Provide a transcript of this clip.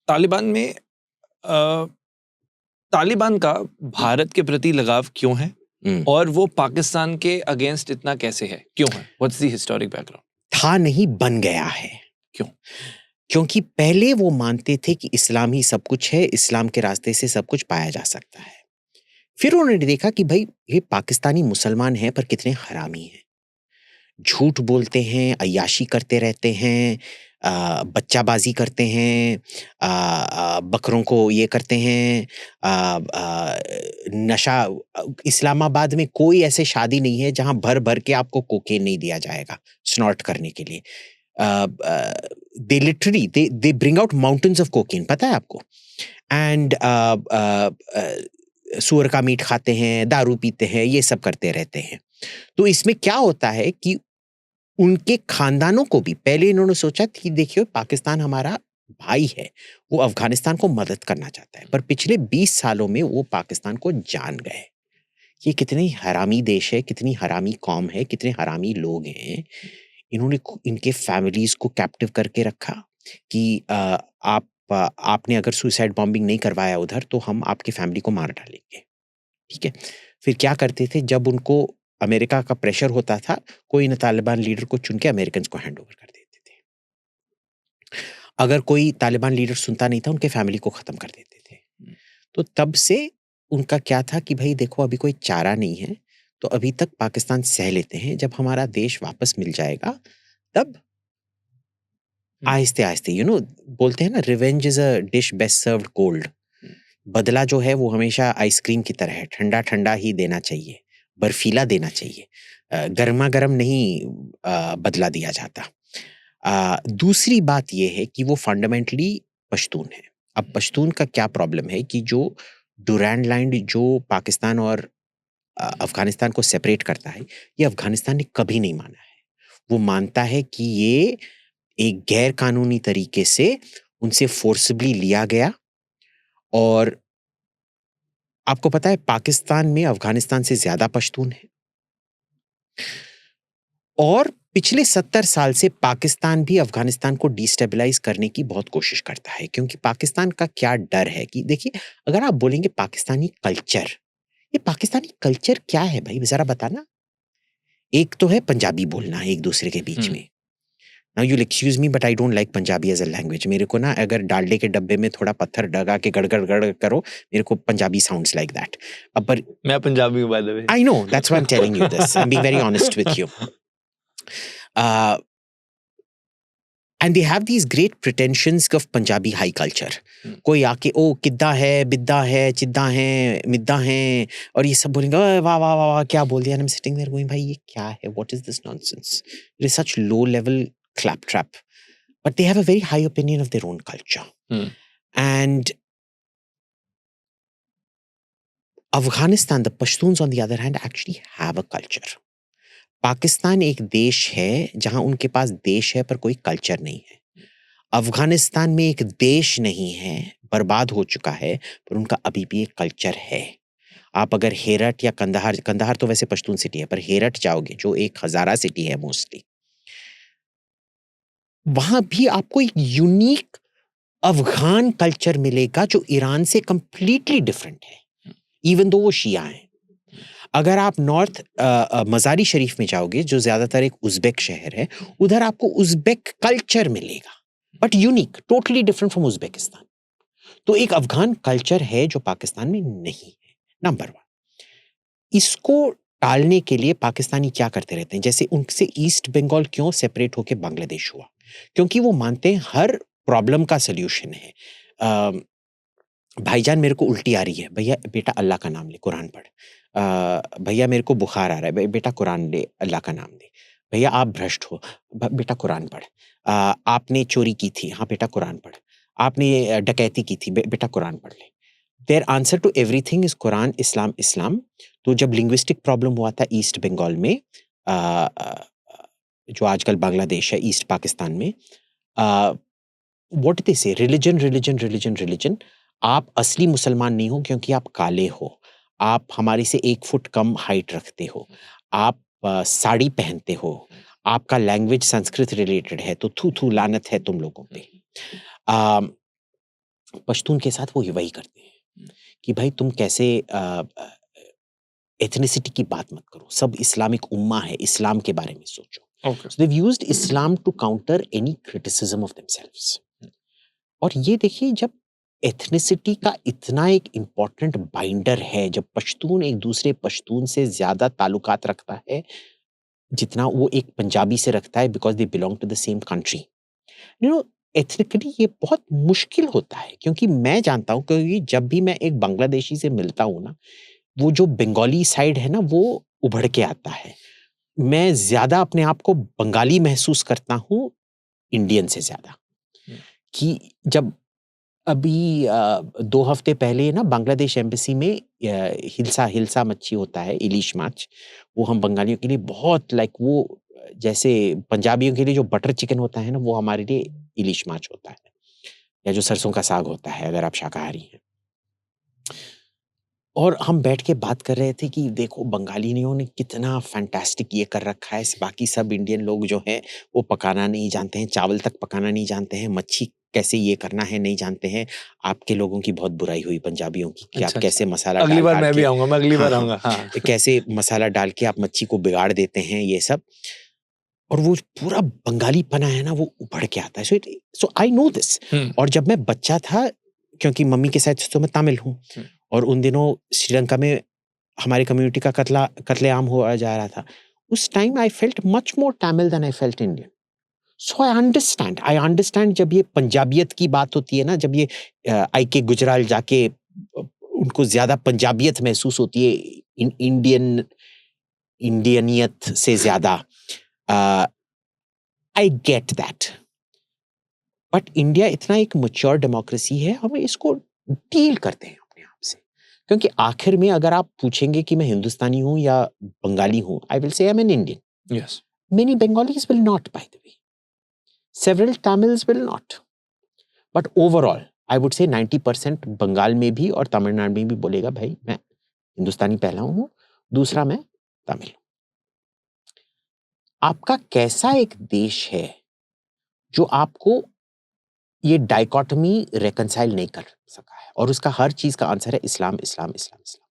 तालिबान में अ, तालिबान का भारत के प्रति लगाव क्यों है और वो पाकिस्तान के अगेंस्ट इतना कैसे है, क्यों है? What's the historic background? था नहीं, बन गया है। क्यों? क्योंकि पहले वो मानते थे कि इस्लाम ही सब कुछ है, इस्लाम के रास्ते से सब कुछ पाया जा सकता है। फिर उन्होंने देखा कि भाई ये पाकिस्तानी मुसलमान हैं पर कितने हरामी हैं, झूठ बोलते हैं, अय्याशी करते रहते हैं, बच्चाबाजी करते हैं, बकरों को ये करते हैं, नशा। इस्लामाबाद में कोई ऐसे शादी नहीं है जहां भर भर के आपको कोकेन नहीं दिया जाएगा स्नॉर्ट करने के लिए। They literally they bring out mountains of cocaine, पता है आपको। एंड सूअर का मीट खाते हैं, दारू पीते हैं, ये सब करते रहते हैं। तो इसमें क्या होता है कि उनके खानदानों को भी पहले इन्होंने सोचा कि देखिए पाकिस्तान हमारा भाई है, वो अफगानिस्तान को मदद करना चाहता है, पर पिछले 20 सालों में वो पाकिस्तान को जान गए ये कितनी हरामी देश है, कितनी हरामी कौम है, कितने हरामी लोग हैं। इन्होंने इनके फैमिलीज को कैप्टिव करके रखा कि आपने अगर सुसाइड बॉम्बिंग नहीं करवाया उधर तो हम आपकी फैमिली को मार डालेंगे, ठीक है। फिर क्या करते थे, जब उनको अमेरिका का प्रेशर होता था, कोई न तालिबान लीडर को चुन के अमेरिकन को हैंड ओवर कर देते थे। अगर कोई तालिबान लीडर सुनता नहीं था, उनके फैमिली को खत्म कर देते थे। तो तब से उनका क्या था कि भाई देखो अभी कोई चारा नहीं है, तो अभी तक पाकिस्तान सह लेते हैं, जब हमारा देश वापस मिल जाएगा तब आहिस्ते आहिस्ते बोलते हैं ना, revenge is a dish best served cold. बदला जो है वो हमेशा आइसक्रीम की तरह है, ठंडा ठंडा ही देना चाहिए, बर्फीला देना चाहिए, गर्मा गर्म नहीं बदला दिया जाता। दूसरी बात ये है कि वो फंडामेंटली पश्तून है। अब पश्तून का क्या प्रॉब्लम है कि जो डुरैंड लाइन जो पाकिस्तान और अफगानिस्तान को सेपरेट करता है, ये अफगानिस्तान ने कभी नहीं माना है। वो मानता है कि ये एक गैर कानूनी तरीके से उनसे फोर्सबली लिया गया। और आपको पता है पाकिस्तान में अफगानिस्तान से ज्यादा पश्तून है, और पिछले 70 साल से पाकिस्तान भी अफगानिस्तान को डिस्टेबलाइज करने की बहुत कोशिश करता है। क्योंकि पाकिस्तान का क्या डर है कि देखिए, अगर आप बोलेंगे पाकिस्तानी कल्चर, ये पाकिस्तानी कल्चर क्या है भाई, जरा बताना। एक तो है पंजाबी बोलना एक दूसरे के बीच में। Now you excuse me but I don't like Punjabi as a language. मेरे को ना अगर डालडे के डब्बे में थोड़ा पत्थर डगा के गड़गड़ गड़ करो, मेरे को पंजाबी साउंड्स लाइक दैट। अब पर मैं पंजाबी हूँ by the way. I know, that's why I am telling you this, I am being very honest with you. And they have these great pretensions of Punjabi high culture. कोई आके ओ किद्दा है, बिद्दा है, चिद्दा है, मिद्दा है, और ये सब बोलेंगे वाह वाह वाह वाह क्या बोल दिया। I am sitting there going भाई ये क्या है, what is this nonsense, it is such low level claptrap. But they have a very high opinion of their own culture. And Afghanistan, the Pashtuns on the other hand actually have a culture. Pakistan एक देश है जहां उनके पास देश है पर कोई culture नहीं है। अफगानिस्तान में एक देश नहीं है, बर्बाद हो चुका है, पर उनका अभी भी एक कल्चर है। आप अगर हेरठ या कंधार, कंधार तो वैसे पश्तून सिटी है, पर हेरठ जाओगे जो एक हजारा सिटी है मोस्टली, वहां भी आपको एक यूनिक अफगान कल्चर मिलेगा जो ईरान से कंप्लीटली डिफरेंट है, इवन दो वो शिया हैं। अगर आप नॉर्थ मज़ारी शरीफ में जाओगे जो ज्यादातर एक उज़्बेक शहर है, उधर आपको उज़्बेक कल्चर मिलेगा, but unique, totally different from Uzbekistan. तो एक अफगान कल्चर है जो पाकिस्तान में नहीं है, नंबर वन। इसको टालने के लिए पाकिस्तानी क्या करते रहते हैं, जैसे उनसे ईस्ट बंगाल क्यों सेपरेट होकर बांग्लादेश हुआ, क्योंकि वो मानते हैं हर प्रॉब्लम का सोल्यूशन है। भाईजान मेरे को उल्टी आ रही है, भैया बेटा अल्लाह का नाम ले, कुरान पढ़। भैया मेरे को बुखार आ रहा है, बेटा कुरान ले, अल्लाह का नाम ले। भैया आप भ्रष्ट हो, बेटा कुरान पढ़। आपने चोरी की थी, हाँ बेटा कुरान पढ़। आपने डकैती की थी, बेटा कुरान पढ़ ले। There answer to everything is Quran, Islam, Islam. तो जब लिंग्विस्टिक प्रॉब्लम हुआ था ईस्ट बंगाल में, जो आजकल बांग्लादेश है, ईस्ट पाकिस्तान में, व्हाट दे से, रिलीजन रिलीजन रिलीजन रिलीजन। आप असली मुसलमान नहीं हो क्योंकि आप काले हो, आप हमारे से 1 फुट कम हाइट रखते हो, आप साड़ी पहनते हो, आपका लैंग्वेज संस्कृत रिलेटेड है, तो थू थू लानत है तुम लोगों पे। पश्तून के साथ वो वही करते हैं कि भाई तुम कैसे एथनिसिटी की बात मत करो, सब इस्लामिक उम्मा है, इस्लाम के बारे में सोचो. Okay. So they've used Islam to counter any criticism of themselves. और ये देखिए, जब एथनिसिटी का इतना एक इम्पोर्टेंट बाइंडर है, जब पश्तून एक दूसरे पश्तून से ज्यादा ताल्लुकात रखता है जितना वो एक पंजाबी से रखता है, because they belong to the same country. You know, ethnically ये बहुत मुश्किल होता है, क्योंकि मैं जानता हूँ, क्योंकि जब भी मैं एक बांग्लादेशी से मिलता हूँ ना, वो जो बंगाली साइड है ना, वो उभर के आता है. मैं ज्यादा अपने आप को बंगाली महसूस करता हूँ इंडियन से ज्यादा. कि जब अभी 2 हफ्ते पहले ना बांग्लादेश एम्बेसी में हिल्सा मच्छी होता है, इलिश माछ, वो हम बंगालियों के लिए बहुत वो जैसे पंजाबियों के लिए जो बटर चिकन होता है ना, वो हमारे लिए इलिश माछ होता है, या जो सरसों का साग होता है अगर आप शाकाहारी हैं. और हम बैठ के बात कर रहे थे कि देखो बंगालियों ने कितना फैंटास्टिक ये कर रखा है, बाकी सब इंडियन लोग जो हैं वो पकाना नहीं जानते हैं, चावल तक पकाना नहीं जानते हैं, मच्छी कैसे ये करना है नहीं जानते हैं. आपके लोगों की बहुत बुराई हुई पंजाबियों की कि आप कैसे मसाला अगली बार डाल मैं के, भी आऊंगा, मैं अगली बार हाँ, आऊंगा. हाँ. कैसे मसाला डाल के आप मच्छी को बिगाड़ देते हैं, ये सब. और वो पूरा बंगाली पना है ना, वो उभर के आता है. सो आई नो दिस. और जब मैं बच्चा था, क्योंकि मम्मी के साथ तो मैं तमिल हूँ, और उन दिनों श्रीलंका में हमारी कम्युनिटी का कत्लेआम हुआ जा रहा था. उस time I felt much more Tamil than I felt Indian. So I understand जब ये पंजाबियत की बात होती है ना, जब ये आई के गुजराल जाके उनको ज्यादा पंजाबियत महसूस होती है इंडियनियत से ज्यादा. I get that. But India इतना एक मैच्योर डेमोक्रेसी है, हम इसको डील करते हैं अपने आप से. क्योंकि आखिर में अगर आप पूछेंगे कि मैं हिंदुस्तानी हूं या बंगाली हूं, I will say I am an Indian. Yes. Many Bengalis will not, by the way. Several Tamils will not. But overall, I would say 90% Bengal में भी और तमिलनाडु में भी बोलेगा भाई मैं हिंदुस्तानी पहला हूँ, दूसरा मैं तमिल. आपका कैसा एक देश है जो आपको ये डाइकोटमी रेकंसाइल नहीं कर सका है, और उसका हर चीज का आंसर है इस्लाम इस्लाम इस्लाम इस्लाम.